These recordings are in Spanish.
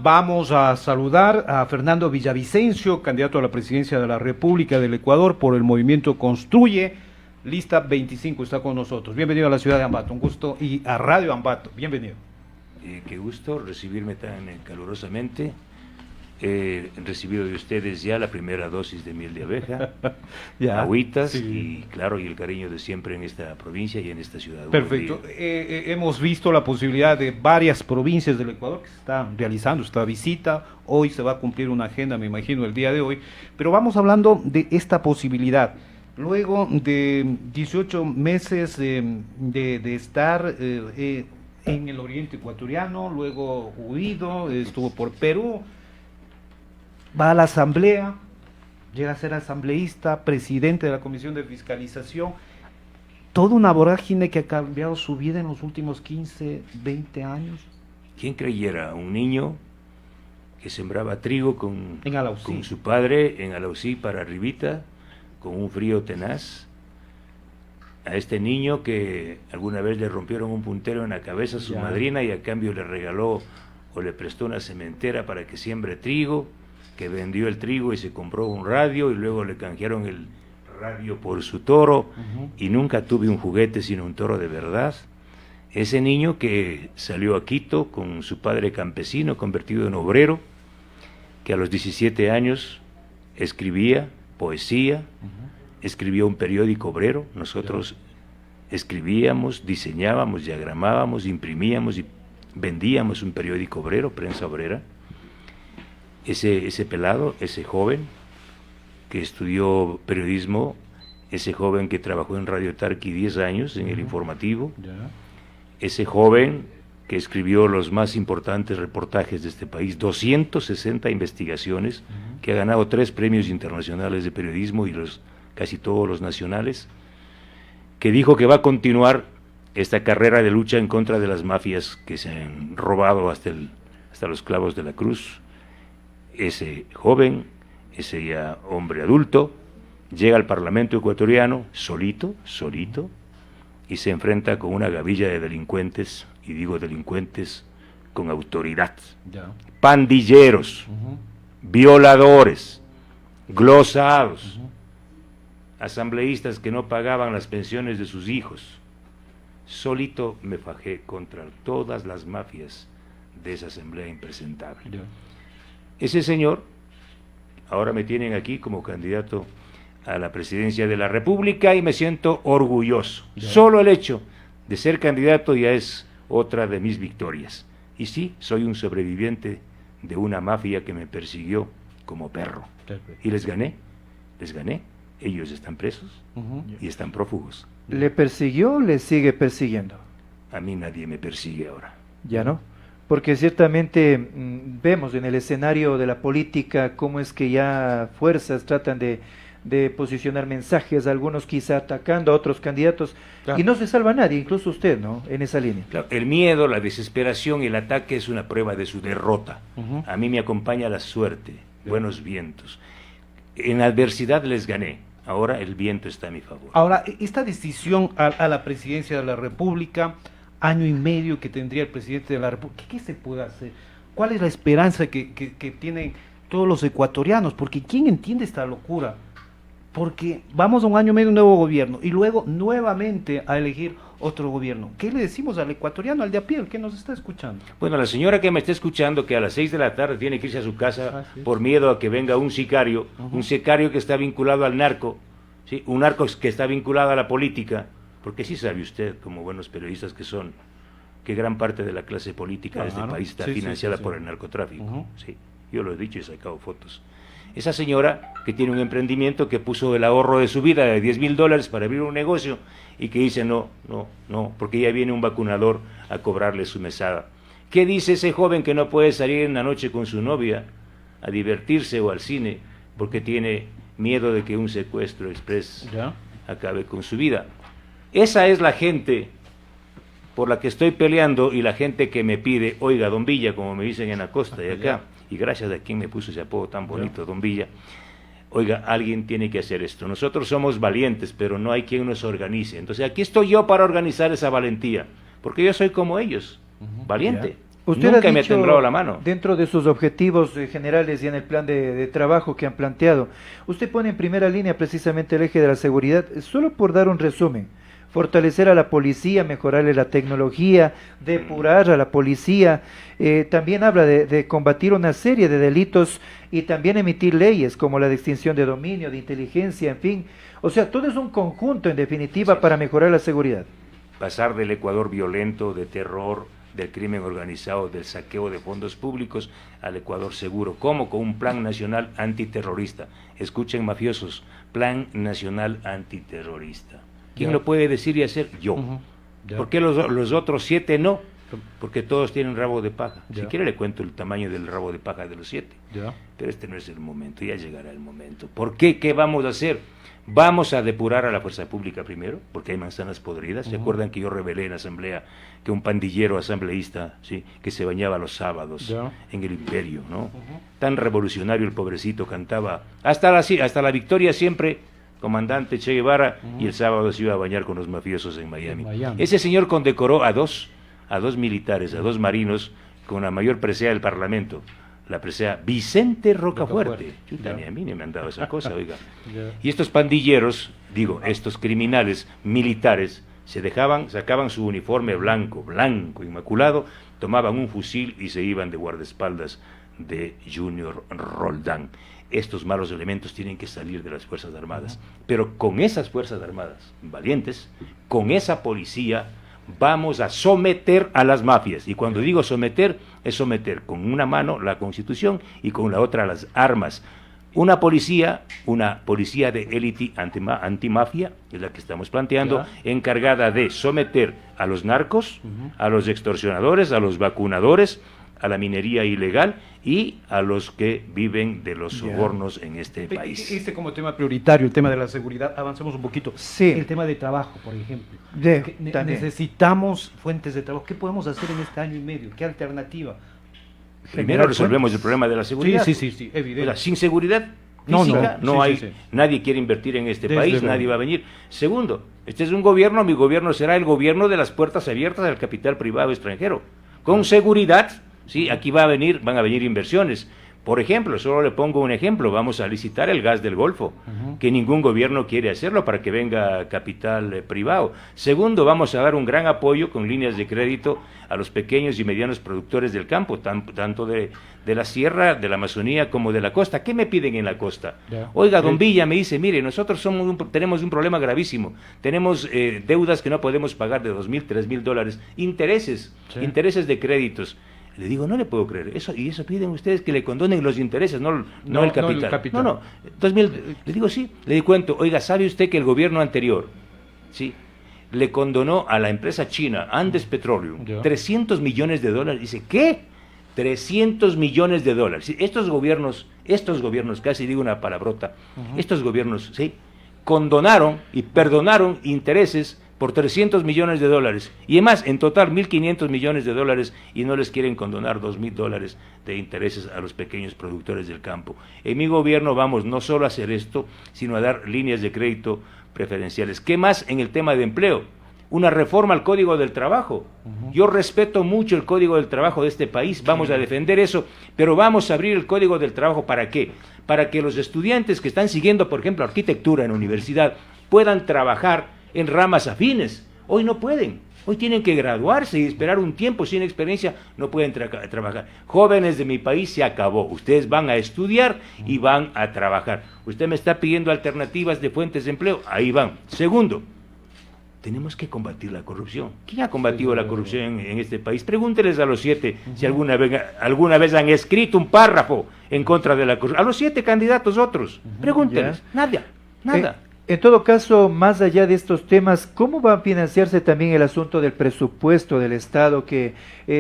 Vamos a saludar a Fernando Villavicencio, candidato a la presidencia de la República del Ecuador por el movimiento Construye. Lista 25 está con nosotros. Bienvenido a la ciudad de Ambato, un gusto, y a Radio Ambato. Bienvenido. Qué gusto recibirme tan calurosamente. He recibido de ustedes ya la primera dosis de miel de abeja, agüitas, sí. Y claro, y el cariño de siempre en esta provincia y en esta ciudad. Perfecto. Hemos visto la posibilidad de varias provincias del Ecuador que se están realizando esta visita. Hoy se va a cumplir una agenda, me imagino, el día de hoy. Pero vamos hablando de esta posibilidad. Luego de 18 meses de estar en el oriente ecuatoriano, luego huido, estuvo por Perú, va a la asamblea, llega a ser asambleísta, presidente de la Comisión de Fiscalización, toda una vorágine que ha cambiado su vida en los últimos 15, 20 años. ¿Quién creyera? Un niño que sembraba trigo con su padre en Alausí para Rivita, con un frío tenaz, a este niño que alguna vez le rompieron un puntero en la cabeza a su madrina y a cambio le regaló o le prestó una cementera para que siembre trigo, que vendió el trigo y se compró un radio y luego le canjearon el radio por su toro, y nunca tuve un juguete sino un toro de verdad. Ese niño que salió a Quito con su padre campesino convertido en obrero, que a los 17 años escribía poesía, escribió un periódico obrero. Nosotros escribíamos, diseñábamos, diagramábamos, imprimíamos y vendíamos un periódico obrero, Prensa Obrera. Ese pelado, ese joven que estudió periodismo, ese joven que trabajó en Radio Tarqui 10 años en el informativo, ese joven que escribió los más importantes reportajes de este país, 260 investigaciones, que ha ganado 3 premios internacionales de periodismo y casi todos los nacionales, que dijo que va a continuar esta carrera de lucha en contra de las mafias que se han robado hasta los clavos de la cruz. Ese joven, ese ya hombre adulto, llega al Parlamento ecuatoriano solito, y se enfrenta con una gavilla de delincuentes, y digo delincuentes con autoridad, pandilleros, violadores, glosados, asambleístas que no pagaban las pensiones de sus hijos. Solito me fajé contra todas las mafias de esa asamblea impresentable. Ese señor, ahora me tienen aquí como candidato a la presidencia de la República y me siento orgulloso. Solo el hecho de ser candidato ya es otra de mis victorias. Y sí, soy un sobreviviente de una mafia que me persiguió como perro. Y les gané. Ellos están presos y están prófugos. ¿Le persiguió o le sigue persiguiendo? A mí nadie me persigue ahora. ¿Ya no? Porque ciertamente vemos en el escenario de la política cómo es que ya fuerzas tratan de posicionar mensajes, algunos quizá atacando a otros candidatos, y no se salva nadie, incluso usted, ¿no?, en esa línea. Claro, el miedo, la desesperación y el ataque es una prueba de su derrota. A mí me acompaña la suerte, buenos vientos. En la adversidad les gané, ahora el viento está a mi favor. Ahora, esta decisión a la presidencia de la República, año y medio que tendría el presidente de la República, ¿qué se puede hacer? ¿Cuál es la esperanza que tienen todos los ecuatorianos? Porque ¿quién entiende esta locura? Porque vamos a un año y medio de un nuevo gobierno y luego nuevamente a elegir otro gobierno. ¿Qué le decimos al ecuatoriano, al de a pie, el que nos está escuchando? Bueno, la señora que me está escuchando, que a las 6 de la tarde tiene que irse a su casa por miedo a que venga un sicario que está vinculado al narco, ¿sí? Un narco que está vinculado a la política, porque sí sabe usted, como buenos periodistas que son, que gran parte de la clase política de este país está financiada por el narcotráfico. Sí, yo lo he dicho y he sacado fotos. Esa señora que tiene un emprendimiento, que puso el ahorro de su vida de $10,000 para abrir un negocio y que dice no, porque ya viene un vacunador a cobrarle su mesada. ¿Qué dice ese joven que no puede salir en la noche con su novia a divertirse o al cine porque tiene miedo de que un secuestro express acabe con su vida? Esa es la gente por la que estoy peleando y la gente que me pide, oiga, don Villa, como me dicen en la costa de acá, y gracias a quien me puso ese apodo tan bonito, don Villa, oiga, alguien tiene que hacer esto. Nosotros somos valientes, pero no hay quien nos organice. Entonces aquí estoy yo para organizar esa valentía, porque yo soy como ellos, valiente, Usted Nunca ha me ha dicho, temblado la mano. dentro de sus objetivos generales y en el plan de trabajo que han planteado, usted pone en primera línea precisamente el eje de la seguridad, solo por dar un resumen: fortalecer a la policía, mejorarle la tecnología, depurar a la policía, también habla de combatir una serie de delitos y también emitir leyes como la de extinción de dominio, de inteligencia, en fin. O sea, todo es un conjunto en definitiva para mejorar la seguridad. Pasar del Ecuador violento, de terror, del crimen organizado, del saqueo de fondos públicos, al Ecuador seguro. ¿Cómo? Con un plan nacional antiterrorista. Escuchen, mafiosos, plan nacional antiterrorista. ¿Quién lo puede decir y hacer? Yo. ¿Por qué los otros 7 no? Porque todos tienen rabo de paja. Si quiere le cuento el tamaño del rabo de paja de los 7. Pero este no es el momento, ya llegará el momento. ¿Por qué? ¿Qué vamos a hacer? Vamos a depurar a la fuerza pública primero, porque hay manzanas podridas. ¿Se acuerdan que yo revelé en asamblea que un pandillero asambleísta, ¿sí?, que se bañaba los sábados en el Imperio, ¿no? Tan revolucionario el pobrecito, cantaba hasta la victoria siempre, comandante Che Guevara, y el sábado se iba a bañar con los mafiosos en Miami. Ese señor condecoró a dos militares, a 2 marinos, con la mayor presea del Parlamento, la presea Vicente Rocafuerte. Chuta, ni a mí ni me han dado esa cosa, oiga. Y estos pandilleros, estos criminales militares, sacaban su uniforme blanco, inmaculado, tomaban un fusil y se iban de guardaespaldas de Junior Roldán. Estos malos elementos tienen que salir de las Fuerzas Armadas, pero con esas Fuerzas Armadas valientes, con esa policía, vamos a someter a las mafias. Y cuando digo someter, es someter con una mano la Constitución y con la otra las armas. Una policía de élite antimafia, es la que estamos planteando, encargada de someter a los narcos, a los extorsionadores, a los vacunadores, a la minería ilegal y a los que viven de los sobornos en este país. Como tema prioritario, el tema de la seguridad, avancemos un poquito. Sí. El tema de trabajo, por ejemplo. Necesitamos fuentes de trabajo. ¿Qué podemos hacer en este año y medio? ¿Qué alternativa? Primero resolvemos el problema de la seguridad. Sí, evidente. O sea, sin seguridad física nadie quiere invertir en este país, nadie va a venir. Segundo, este es un gobierno, mi gobierno será el gobierno de las puertas abiertas al capital privado extranjero. Con seguridad. Sí, aquí van a venir inversiones. Por ejemplo, solo le pongo un ejemplo, vamos a licitar el gas del Golfo, que ningún gobierno quiere hacerlo para que venga capital privado. Segundo, vamos a dar un gran apoyo con líneas de crédito a los pequeños y medianos productores del campo, tanto de la sierra, de la Amazonía, como de la costa. ¿Qué me piden en la costa? Oiga, don Villa me dice, mire, nosotros tenemos un problema gravísimo, tenemos deudas que no podemos pagar de $2,000, $3,000, intereses de créditos. Le digo, no le puedo creer, eso piden ustedes que le condonen los intereses, no el capital. No. Entonces, le digo, sí, le cuento, oiga, ¿sabe usted que el gobierno anterior, sí, le condonó a la empresa china, Andes Petroleum, $300 millones? Dice, ¿qué? $300 millones. Estos gobiernos, casi digo una palabrota, estos gobiernos, sí, condonaron y perdonaron intereses por $300 millones, y además en total $1,500 millones, y no les quieren condonar $2,000 de intereses a los pequeños productores del campo. En mi gobierno vamos no solo a hacer esto, sino a dar líneas de crédito preferenciales. ¿Qué más en el tema de empleo? Una reforma al Código del Trabajo. Yo respeto mucho el Código del Trabajo de este país, vamos a defender eso, pero vamos a abrir el Código del Trabajo, ¿para qué? Para que los estudiantes que están siguiendo, por ejemplo, arquitectura en la universidad, puedan trabajar en ramas afines. Hoy no pueden, hoy tienen que graduarse y esperar un tiempo, sin experiencia no pueden trabajar. Jóvenes de mi país, se acabó, ustedes van a estudiar y van a trabajar. Usted me está pidiendo alternativas de fuentes de empleo, ahí van. Segundo, tenemos que combatir la corrupción. ¿Quién ha combatido la corrupción en este país? Pregúnteles a los 7 si alguna vez han escrito un párrafo en contra de la corrupción. A los 7 candidatos otros, pregúnteles, nada. En todo caso, más allá de estos temas, ¿cómo va a financiarse también el asunto del presupuesto del Estado, que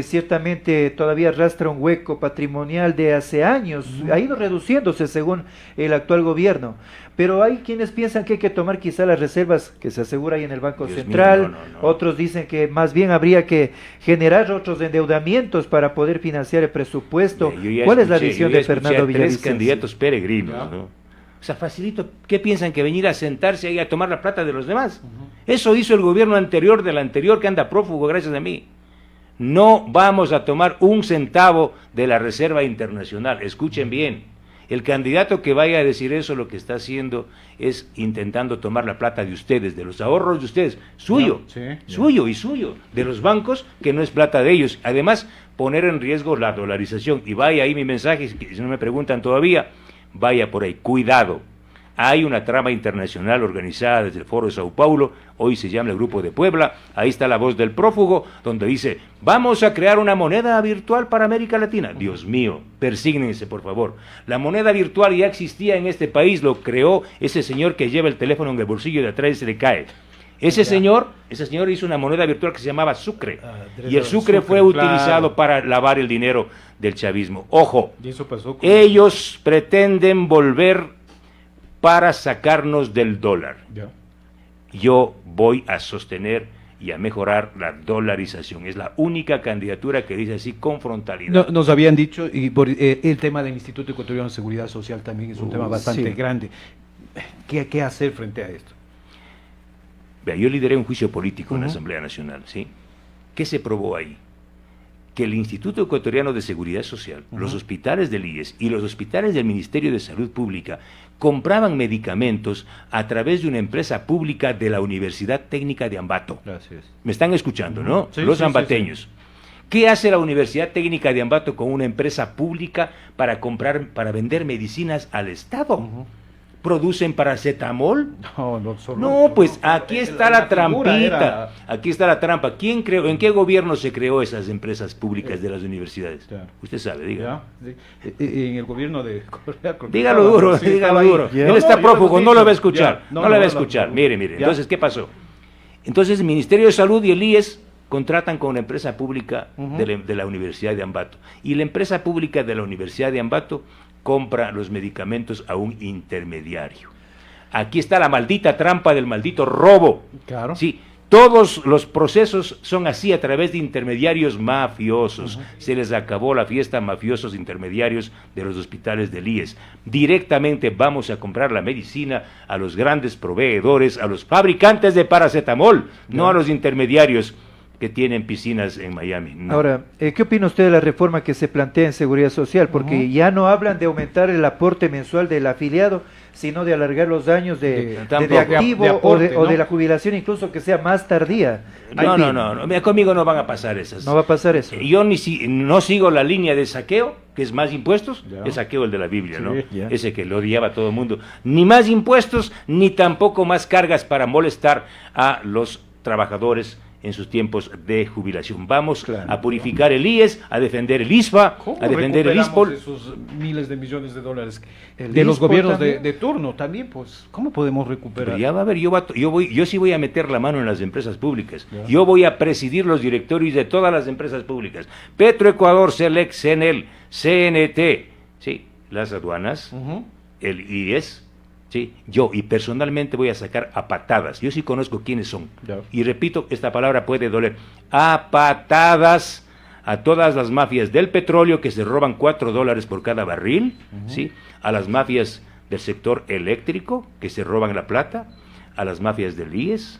ciertamente todavía arrastra un hueco patrimonial de hace años? Ha ido reduciéndose según el actual gobierno, pero hay quienes piensan que hay que tomar quizá las reservas que se asegura ahí en el Banco Central. No. Otros dicen que más bien habría que generar otros endeudamientos para poder financiar el presupuesto. ¿Cuál es la visión de Fernando Villavicencio? 3 candidatos peregrinos, ¿no? O sea, facilito. ¿Qué piensan? ¿Que venir a sentarse ahí a tomar la plata de los demás? Eso hizo el gobierno anterior del anterior, que anda prófugo gracias a mí. No vamos a tomar un centavo de la Reserva Internacional. Escuchen bien. El candidato que vaya a decir eso lo que está haciendo es intentando tomar la plata de ustedes, de los ahorros de ustedes, suyo, suyo y suyo, de los bancos, que no es plata de ellos. Además, poner en riesgo la dolarización. Y vaya ahí mi mensaje, si no me preguntan todavía, vaya por ahí, cuidado. Hay una trama internacional organizada desde el Foro de Sao Paulo, hoy se llama el Grupo de Puebla, ahí está la voz del prófugo, donde dice, vamos a crear una moneda virtual para América Latina. Dios mío, persígnense por favor. La moneda virtual ya existía en este país, lo creó ese señor que lleva el teléfono en el bolsillo de atrás y se le cae. Ese señor hizo una moneda virtual que se llamaba Sucre, y el Sucre fue utilizado para lavar el dinero del chavismo. Ojo, y eso pasó con... ellos pretenden volver para sacarnos del dólar. Yo voy a sostener y a mejorar la dolarización. Es la única candidatura que dice así con frontalidad. Nos habían dicho, y el tema del Instituto Ecuatoriano de Seguridad Social también es un tema bastante grande. ¿Qué hacer frente a esto? Vea, yo lideré un juicio político en la Asamblea Nacional, ¿sí? ¿Qué se probó ahí? Que el Instituto Ecuatoriano de Seguridad Social, los hospitales del IES y los hospitales del Ministerio de Salud Pública compraban medicamentos a través de una empresa pública de la Universidad Técnica de Ambato. Gracias. ¿Me están escuchando, no? Los ambateños. ¿Qué hace la Universidad Técnica de Ambato con una empresa pública para vender medicinas al Estado? ¿Producen paracetamol? No, pues aquí está la trampita, aquí está la trampa. ¿Quién creó, en qué gobierno se creó esas empresas públicas de las universidades? Usted sabe, diga. En el gobierno de Correa. Dígalo duro, dígalo duro. Él está prófugo, no lo va a escuchar, no lo va a escuchar. Mire, entonces, ¿qué pasó? Entonces el Ministerio de Salud y el IES contratan con una empresa pública de la Universidad de Ambato. Y la empresa pública de la Universidad de Ambato compra los medicamentos a un intermediario. Aquí está la maldita trampa del maldito robo. Claro. Sí, todos los procesos son así a través de intermediarios mafiosos. Se les acabó la fiesta a mafiosos intermediarios de los hospitales del IES. Directamente vamos a comprar la medicina a los grandes proveedores, a los fabricantes de paracetamol, no a los intermediarios que tienen piscinas en Miami. No. Ahora, ¿qué opina usted de la reforma que se plantea en Seguridad Social? Porque ya no hablan de aumentar el aporte mensual del afiliado, sino de alargar los años de activo aporte, o de la jubilación, incluso que sea más tardía. No, mira, conmigo no van a pasar esas. No va a pasar eso. Yo no sigo la línea de saqueo, que es más impuestos, el saqueo el de la Biblia, ¿no? Ese que lo odiaba todo el mundo. Ni más impuestos, ni tampoco más cargas para molestar a los trabajadores en sus tiempos de jubilación. Vamos a purificar el IES, a defender el ISFA, a defender el ISPOL. Esos miles de millones de dólares de los gobiernos de turno también, pues, ¿cómo podemos recuperar? Pero ya va a ver, yo sí voy a meter la mano en las empresas públicas. Yo voy a presidir los directorios de todas las empresas públicas. Petroecuador, Selec, CNEL, CNT, sí, las aduanas, el IES. ¿Sí? Yo, y personalmente voy a sacar a patadas. Yo sí conozco quiénes son. Y repito, esta palabra puede doler. A patadas a todas las mafias del petróleo que se roban $4 por cada barril, ¿sí? A las mafias del sector eléctrico que se roban la plata, a las mafias del IES,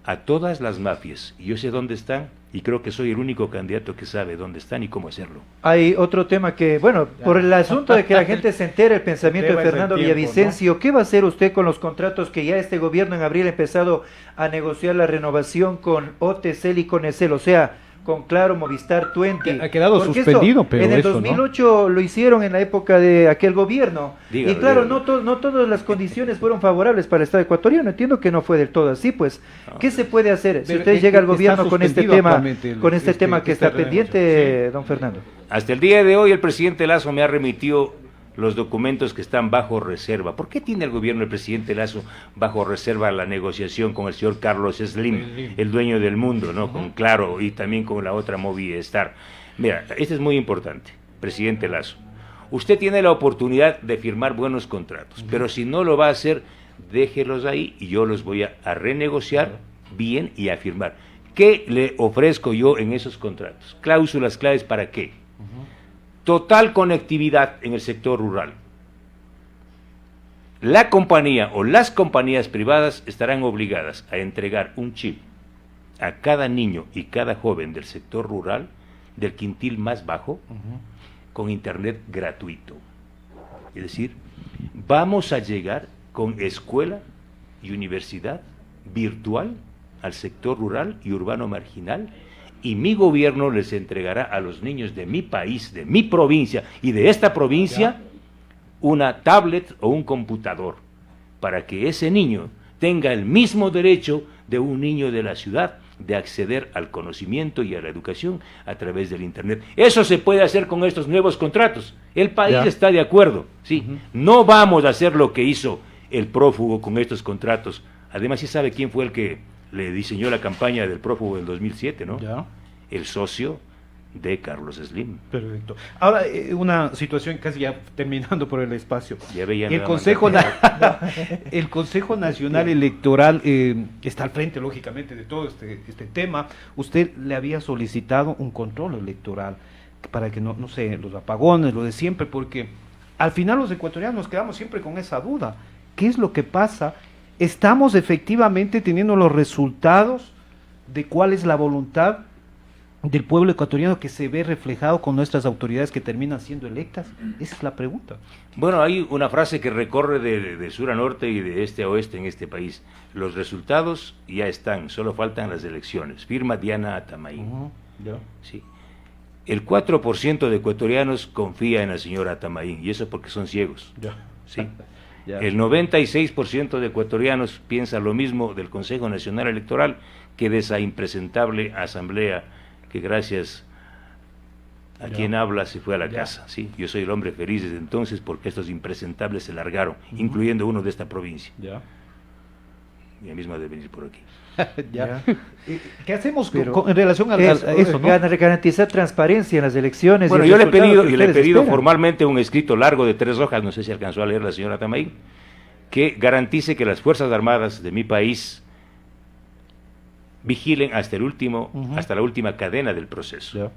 a todas las mafias. Y yo sé dónde están, y creo que soy el único candidato que sabe dónde están y cómo hacerlo. Hay otro tema que, bueno, por el asunto de que la gente se entere el pensamiento de Fernando Villavicencio, ¿no? ¿Qué va a hacer usted con los contratos que ya este gobierno en abril ha empezado a negociar la renovación con OTCL y con ECEL? O sea, con Claro, Movistar, Tuenti. Ha quedado suspendido, pero en el 2008 lo hicieron en la época de aquel gobierno. Y claro, no todas las condiciones fueron favorables para el Estado ecuatoriano. Entiendo que no fue del todo así, pues. ¿Qué se puede hacer si usted llega al gobierno con este tema, que está pendiente, don Fernando? Hasta el día de hoy el presidente Lasso me ha remitido los documentos que están bajo reserva. ¿Por qué tiene el gobierno del presidente Lasso bajo reserva la negociación con el señor Carlos Slim, el dueño del mundo, ¿no? Con Claro y también con la otra Movistar? Mira, esto es muy importante, presidente Lasso. Usted tiene la oportunidad de firmar buenos contratos, pero si no lo va a hacer, déjelos ahí y yo los voy a renegociar bien y a firmar. ¿Qué le ofrezco yo en esos contratos? Cláusulas claves, ¿para qué? Total conectividad en el sector rural. La compañía o las compañías privadas estarán obligadas a entregar un chip a cada niño y cada joven del sector rural, del quintil más bajo, con internet gratuito. Es decir, vamos a llegar con escuela y universidad virtual al sector rural y urbano marginal, y mi gobierno les entregará a los niños de mi país, de mi provincia y de esta provincia una tablet o un computador, para que ese niño tenga el mismo derecho de un niño de la ciudad de acceder al conocimiento y a la educación a través del internet. Eso se puede hacer con estos nuevos contratos. El país está de acuerdo, sí. No vamos a hacer lo que hizo el prófugo con estos contratos. Además, sí sabe quién fue el que le diseñó la campaña del prófugo del 2007, ¿no? El socio de Carlos Slim. Perfecto. Ahora, una situación casi ya terminando por el espacio. Ya veía el Consejo Nacional Electoral está al frente, lógicamente, de todo este tema. Usted le había solicitado un control electoral para que no sé, los apagones, lo de siempre, porque al final los ecuatorianos nos quedamos siempre con esa duda. ¿Qué es lo que pasa? ¿Estamos efectivamente teniendo los resultados de cuál es la voluntad del pueblo ecuatoriano que se ve reflejado con nuestras autoridades que terminan siendo electas? Esa es la pregunta. Bueno, hay una frase que recorre de sur a norte y de este a oeste en este país. Los resultados ya están, solo faltan las elecciones. Firma Diana Atamaín. Sí. El 4% de ecuatorianos confía en la señora Atamaín, y eso porque son ciegos. Sí. El 96% de ecuatorianos piensa lo mismo del Consejo Nacional Electoral que de esa impresentable asamblea que gracias a quien habla se fue a la casa. ¿Sí? Yo soy el hombre feliz desde entonces porque estos impresentables se largaron, incluyendo uno de esta provincia. Ya mismo debe venir por aquí. ¿Qué hacemos en relación a eso? ¿No? Garantizar transparencia en las elecciones. Bueno, yo le he pedido formalmente un escrito largo de 3 hojas, no sé si alcanzó a leer la señora Atamaín, que garantice que las Fuerzas Armadas de mi país vigilen hasta la última cadena del proceso,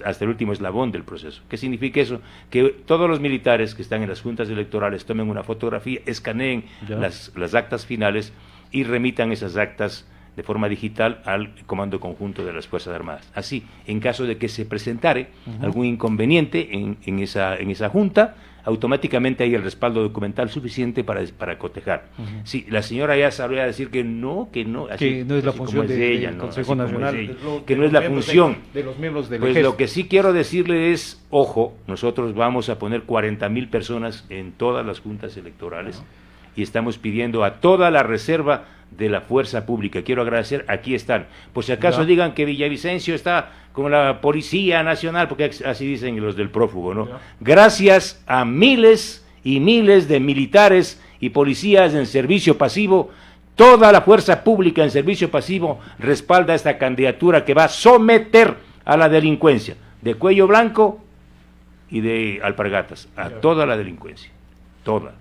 hasta el último eslabón del proceso. ¿Qué significa eso? Que todos los militares que están en las juntas electorales tomen una fotografía, escaneen las actas finales y remitan esas actas de forma digital al Comando Conjunto de las Fuerzas Armadas. Así, en caso de que se presentare algún inconveniente en esa junta, automáticamente hay el respaldo documental suficiente para cotejar. Sí, la señora ya sabría decir que no, así, que no es la función del Consejo Nacional, que no es la función de los miembros del Pues ejército. Lo que sí quiero decirle es, ojo, nosotros vamos a poner 40,000 personas en todas las juntas electorales y estamos pidiendo a toda la reserva de la fuerza pública. Quiero agradecer, aquí están. Por si acaso digan que Villavicencio está con la Policía Nacional, porque así dicen los del prófugo, ¿no? Gracias a miles y miles de militares y policías en servicio pasivo, toda la fuerza pública en servicio pasivo respalda esta candidatura que va a someter a la delincuencia, de cuello blanco y de alpargatas, a toda la delincuencia, toda.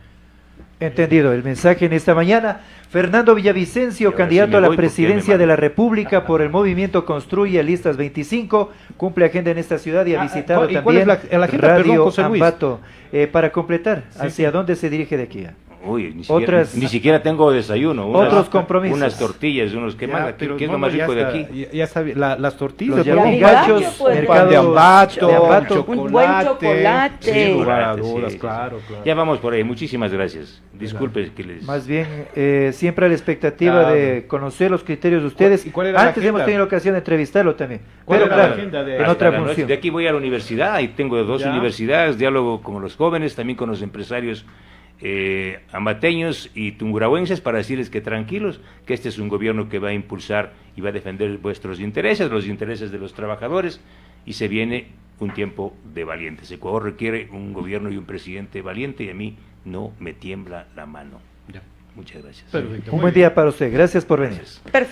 Entendido el mensaje en esta mañana. Fernando Villavicencio, candidato a la presidencia de la República por el movimiento Construye Listas 25, cumple agenda en esta ciudad y ha visitado también la agenda, Radio Ambato. Para completar, ¿hacia dónde se dirige de aquí? Uy, ni siquiera tengo desayuno. Otros compromisos. Unas tortillas, ¿qué es lo más rico de aquí? Ya sabe, las tortillas, los yamigachos, mercado de Ambato, un buen chocolate. Sin lugar a dudas, claro. Ya vamos por ahí, muchísimas gracias. Disculpe que les... Más bien, siempre a la expectativa de conocer los criterios de ustedes. Antes hemos tenido la ocasión de entrevistarlo también. Pero claro, en otra función. De aquí voy a la universidad y tengo 2 universidades, diálogo con los jóvenes, también con los empresarios ambateños y tungurahuenses, para decirles que tranquilos, que este es un gobierno que va a impulsar y va a defender vuestros intereses, los intereses de los trabajadores, y se viene un tiempo de valientes. Ecuador requiere un gobierno y un presidente valiente y a mí no me tiembla la mano. Muchas gracias. Perfecto. Un buen día para usted. Gracias por venir. Perfecto.